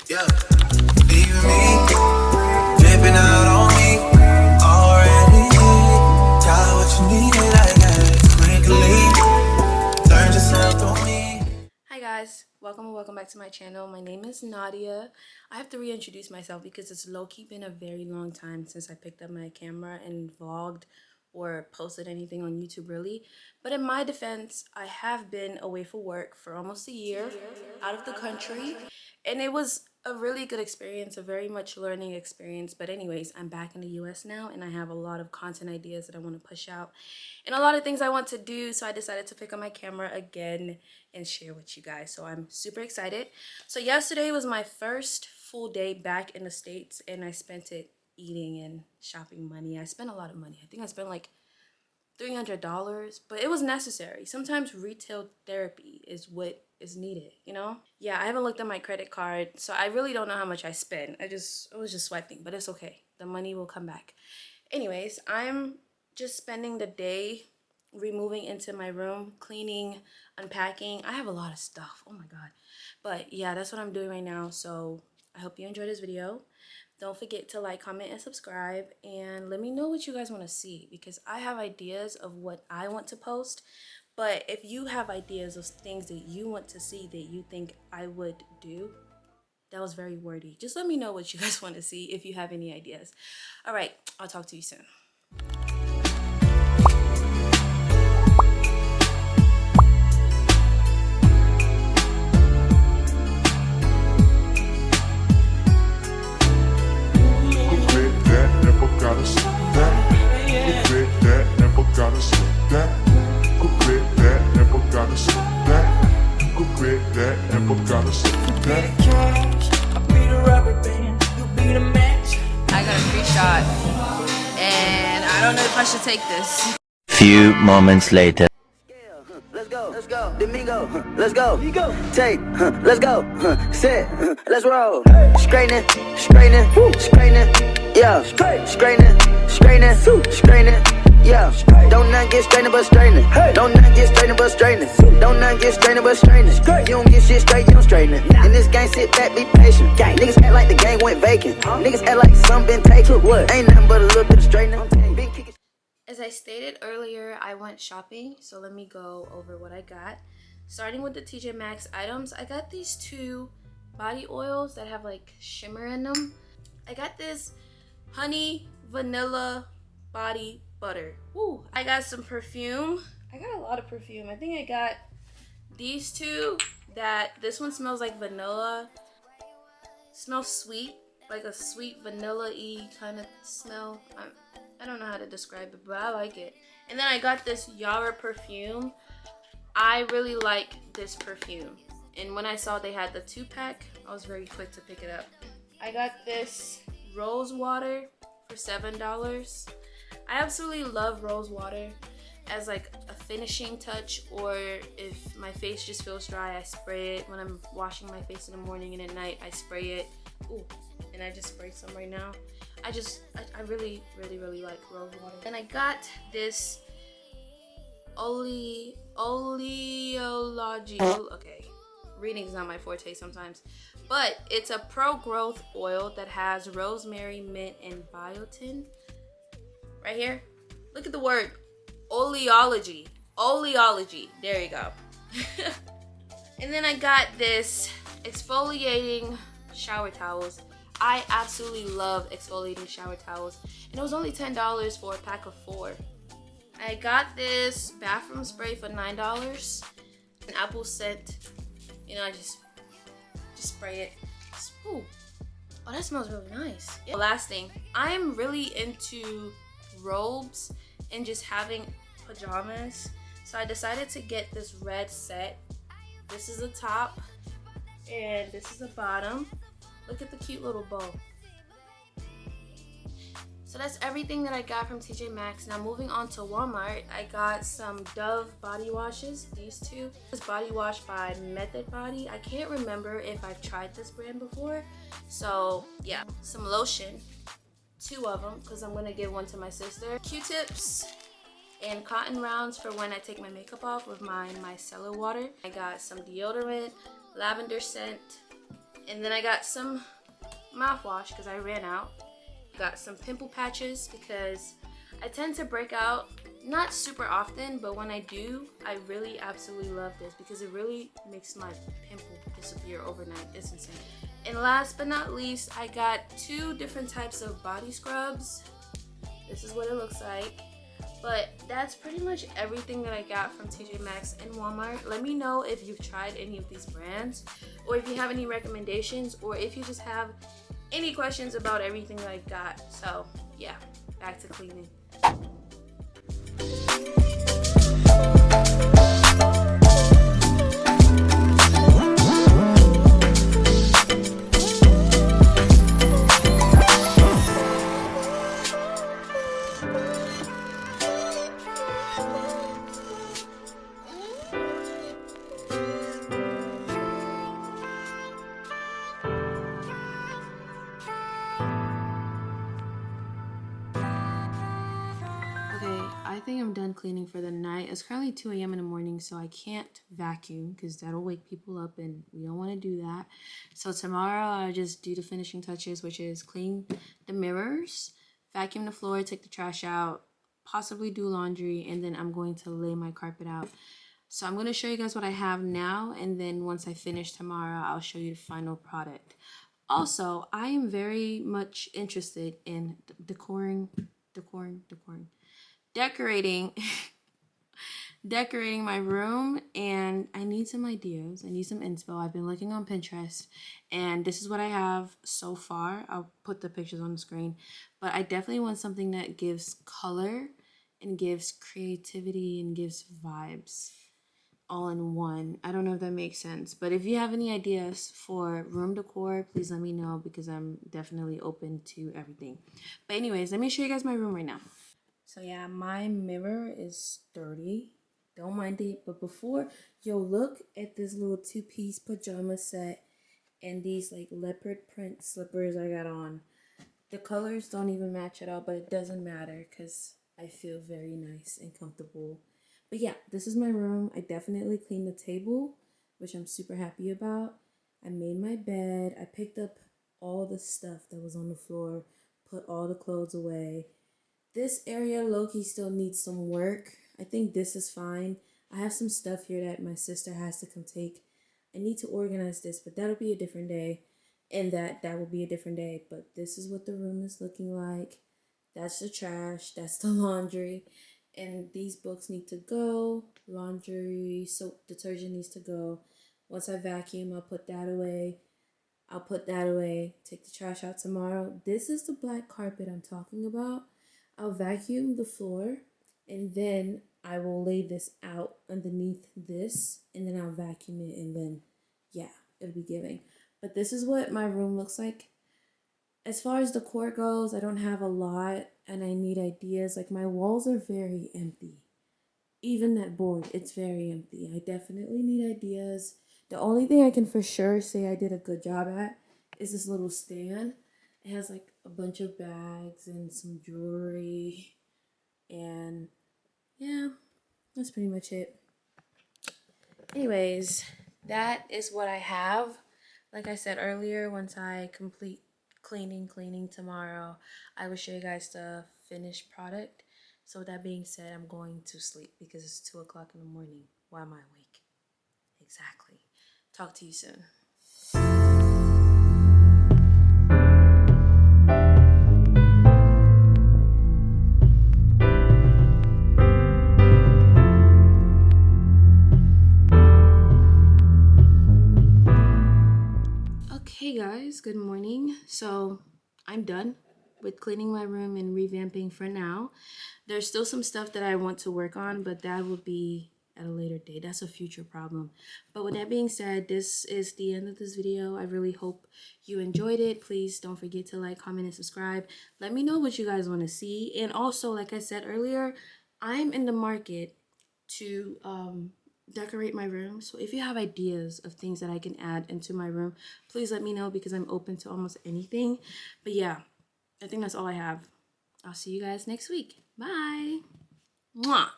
Yeah, leaving me, dipping out on me, already. Got what you needed, I got it quickly. Learn yourself on me. Hi guys, welcome back to my channel. My name is Nadia. I have to reintroduce myself because it's low-key been a very long time since I picked up my camera and vlogged or posted anything on YouTube really. But in my defense, I have been away for work for almost a year, out of the country, and it was a really good experience, a very much learning experience. But anyways, I'm back in the US now and I have a lot of content ideas that I want to push out and a lot of things I want to do, so I decided to pick up my camera again and share with you guys. So I'm super excited. So yesterday was my first full day back in the States and I spent it eating and shopping money. I spent a lot of money. I think I spent like $300, but it was necessary. Sometimes retail therapy is what is needed, you know? Yeah, I haven't looked at my credit card, so I really don't know how much I spent. I was just swiping, but it's okay. The money will come back. Anyways, I'm just spending the day removing into my room, cleaning, unpacking. I have a lot of stuff. Oh my god. But yeah, that's what I'm doing right now. So I hope you enjoyed this video. Don't forget to like, comment, and subscribe, and let me know what you guys want to see because I have ideas of what I want to post. But if you have ideas of things that you want to see that you think I would do, that was very wordy. Just let me know what you guys want to see if you have any ideas. All right, I'll talk to you soon. I got a free shot, and I don't know if I should take this. Few moments later. Let's go, Domingo, let's go, take, let's go, set, let's roll, straightening, yeah, straightening, yeah, don't not get straightening but straightening, don't not get straightening but straightening, don't not get straightening but straightening, you don't get shit straight, you don't straighten it, in this game sit back, be patient, niggas act like the game went vacant, niggas act like some been taken, ain't nothing but a little bit of straightening, As I stated earlier, I went shopping, so let me go over what I got. Starting with the TJ Maxx items, I got these two body oils that have like shimmer in them. I got this honey vanilla body butter. Ooh, I got some perfume. I got a lot of perfume. I think I got these two. This one smells like vanilla. Smells sweet, like a sweet vanilla-y kind of smell. I don't know how to describe it, but I like it. And then I got this Yara perfume. I really like this perfume. And when I saw they had the 2-pack, I was very quick to pick it up. I got this rose water for $7. I absolutely love rose water as like a finishing touch, or if my face just feels dry, I spray it. When I'm washing my face in the morning and at night, I spray it. Ooh, and I just sprayed some right now. I really like rose water. And I got this oleology. Okay, reading's not my forte sometimes, but it's a pro-growth oil that has rosemary, mint, and biotin. Right here, look at the word oleology. There you go. And then I got this exfoliating shower towels. I absolutely love exfoliating shower towels, and it was only $10 for a pack of 4. I got this bathroom spray for $9, an apple scent. You know, I just spray it. Ooh. Oh, that smells really nice. Yeah. Last thing, I am really into robes and just having pajamas, so I decided to get this red set. This is the top, and this is the bottom. Look at the cute little bow. So that's everything that I got from TJ Maxx. Now moving on to Walmart, I got some Dove body washes, these two. This body wash by Method Body. I can't remember if I've tried this brand before. So yeah, some lotion, 2 of them, because I'm gonna give one to my sister. Q-tips and cotton rounds for when I take my makeup off with my micellar water. I got some deodorant, lavender scent, And then I got some mouthwash because I ran out. Got some pimple patches because I tend to break out not super often, but when I do, I really absolutely love this because it really makes my pimple disappear overnight. It's insane. And last but not least, I got 2 different types of body scrubs. This is what it looks like. But that's pretty much everything that I got from TJ Maxx and Walmart. Let me know if you've tried any of these brands, or if you have any recommendations, or if you just have any questions about everything that I got. So yeah, back to cleaning. I think I'm done cleaning for the night. It's currently 2 a.m. in the morning, so I can't vacuum because that'll wake people up and we don't want to do that. So tomorrow I'll just do the finishing touches, which is clean the mirrors, vacuum the floor, take the trash out, possibly do laundry, and then I'm going to lay my carpet out. So I'm going to show you guys what I have now, and then once I finish tomorrow, I'll show you the final product. Also, I am very much interested in decorating my room, and I need some ideas. I need some inspo. I've been looking on Pinterest, and this is what I have so far. I'll put the pictures on the screen, but I definitely want something that gives color and gives creativity and gives vibes all in one. I don't know if that makes sense, but if you have any ideas for room decor, please let me know because I'm definitely open to everything. But anyways, let me show you guys my room right now. So yeah, my mirror is dirty. Don't mind it. But before, look at this little 2-piece pajama set and these like leopard print slippers I got on. The colors don't even match at all, but it doesn't matter because I feel very nice and comfortable. But yeah, this is my room. I definitely cleaned the table, which I'm super happy about. I made my bed. I picked up all the stuff that was on the floor, put all the clothes away. This area low-key still needs some work. I think this is fine. I have some stuff here that my sister has to come take. I need to organize this, but that'll be a different day. And that will be a different day. But this is what the room is looking like. That's the trash. That's the laundry. And these books need to go. Laundry, soap, detergent needs to go. Once I vacuum, I'll put that away. Take the trash out tomorrow. This is the black carpet I'm talking about. I'll vacuum the floor, and then I will lay this out underneath this, and then I'll vacuum it, and then, yeah, it'll be giving. But this is what my room looks like. As far as decor goes, I don't have a lot, and I need ideas. Like, my walls are very empty. Even that board, it's very empty. I definitely need ideas. The only thing I can for sure say I did a good job at is this little stand. It has like a bunch of bags and some jewelry, and yeah, that's pretty much it. Anyways, that is what I have. Like I said earlier, once I complete cleaning tomorrow, I will show you guys the finished product. So with that being said, I'm going to sleep because it's 2 o'clock in the morning. Why am I awake? Exactly. Talk to you soon. Hey guys, good morning. So I'm done with cleaning my room and revamping for now. There's still some stuff that I want to work on, but that will be at a later date. That's a future problem. But with that being said, this is the end of this video. I really hope you enjoyed it. Please don't forget to like, comment, and subscribe. Let me know what you guys want to see. And also, like I said earlier, I'm in the market to decorate my room. So if you have ideas of things that I can add into my room, please let me know because I'm open to almost anything. But yeah, I think that's all I have. I'll see you guys next week. Bye. Mwah.